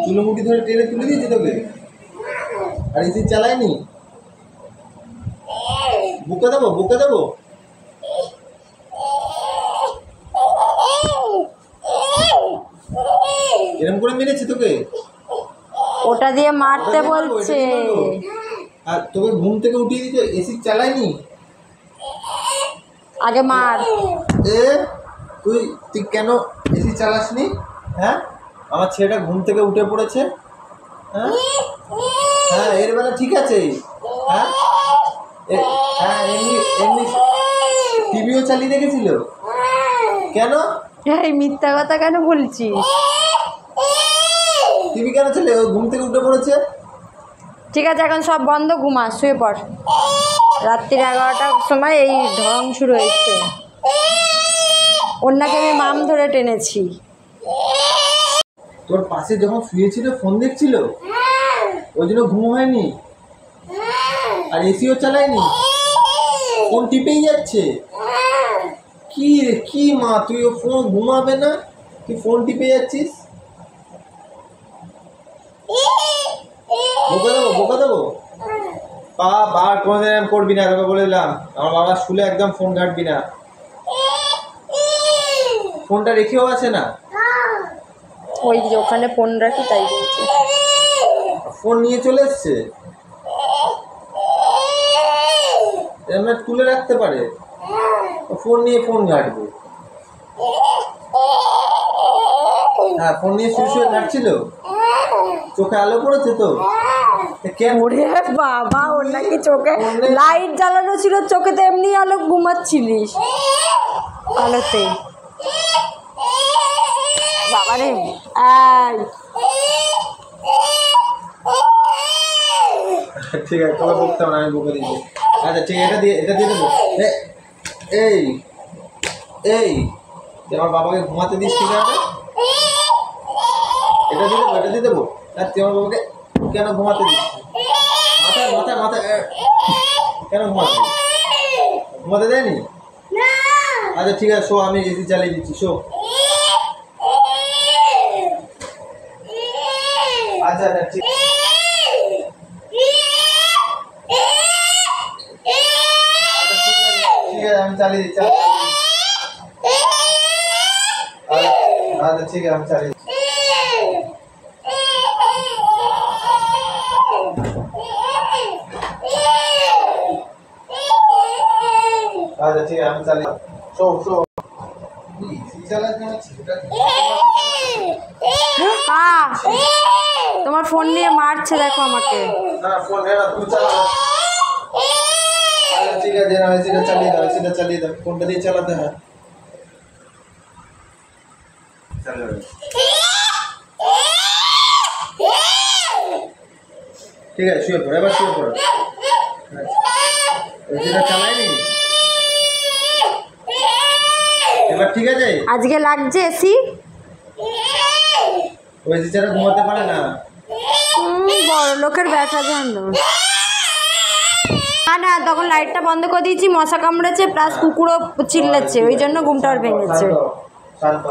চুলোমুটি ধরে টেনে তুলে দিয়েছি তোকে, আর এসি চালায়নি। বুকে দেবো, বুকে দেবো। এরকম করে মেরেছি তোকে? ওটা দিয়ে মারতে বলছে। আর তোকে ঘুম থেকে উঠিয়ে দিতে এসি চালায়নি? আগে মার। তুই কেন এসি চালাসনি? হ্যাঁ, আমার ছেলেটা ঘুম থেকে উঠে পড়েছে। হ্যাঁ হ্যাঁ, এর বেলা ঠিক আছে। হ্যাঁ হ্যাঁ, এমনি এমনি টিভিও চালিয়ে রেখেছিল। কেন? এই মিথ্যা কথা কেন বলছিস? টিভি কেন চলে? ও ঘুম থেকে উঠে পড়েছে। ঠিক আছে, এখন সব বন্ধ, ঘুমা, শুয়ে পড়। রাত্রির 11টার সময় এই ঢং শুরু হয়েছে। ওনাকে আমি মাম ধরে টেনেছি। তোর পাশে যখন শুয়েছিল ফোন দেখছিল, ওই জন্য ঘুম হয়নি। আর এসিও চালায়নি, ফোন টিপেই যাচ্ছে। কি মা, তুই ও ফোন ঘুমাবে না, তুই ফোন টিপে যাচ্ছিস। বোকা দেবো, বোকা দেবো। বার কোনোদিন করবি না, তোকে বলে দিলাম। আমার বাবা শুলে একদম ফোন ঘাটবি না। ফোনটা রেখেও আছে না, ওই যে ওখানে ফোন রাখি, তাই বলছে। ফোন নিয়ে চলে এসছে। এমনি তুলে রাখতে পারে, ফোন নিয়ে ফোন ঘাটবে। হ্যাঁ, ফোন নিয়ে শুয়ে শুয়ে ঘাটছিল। চোখে আলো পড়েছে তো? ওরে বাবা, ওর নাকি চোখে লাইট জ্বালানো ছিল, চোখে তো এমনি আলো, ঘুমাচ্ছিলিস আলোতে। বাবা রে, ঠিক আছে, তোকে বকতাম না, আমি বকে দিচ্ছি। আচ্ছা ঠিক আছে, এটা দিয়ে দেবো। এই তুই আমার বাবাকে ঘুমাতে দিস, ঠিক আছে? এটা দিয়ে দেবো। আর তুই আমার বাবাকে কেন ঘুমাতে দিস? মাথায় কেন ঘুমাতে দেয়নি? আচ্ছা ঠিক আছে, শো, আমি এসি চালিয়ে দিচ্ছি, শো। আচ্ছা ঠিক আছে, আমি চালিয়ে দিচ্ছি। আচ্ছা ঠিক আছে, আমি চালিয়ে দিচ্ছি। আচ্ছা ঠিক আছে, আমি চালিয়ে শো। তোমার ফোন নিয়ে মারছে, দেখো আমাকে। ঠিক আছে, সেটা চালিয়ে দাও, ফোনটা দিয়ে চালাতে হয়। ঠিক আছে, শুয়ে পড়ো, এবার শুয়ে পড়ো। সেটা চালায়নি এবার, ঠিক আছে? আজকে লাগছে এসি? ওই এসি ছাড়া ঘুমাতে পারে না। বড় লোকের ব্যথা জানো না। তখন লাইটটা বন্ধ করে দিয়েছি, মশা কামড়েছে, প্লাস কুকুরও চিল্লাচ্ছে, ওই জন্য ঘুমটা আর ভেঙেছে। শান্ত।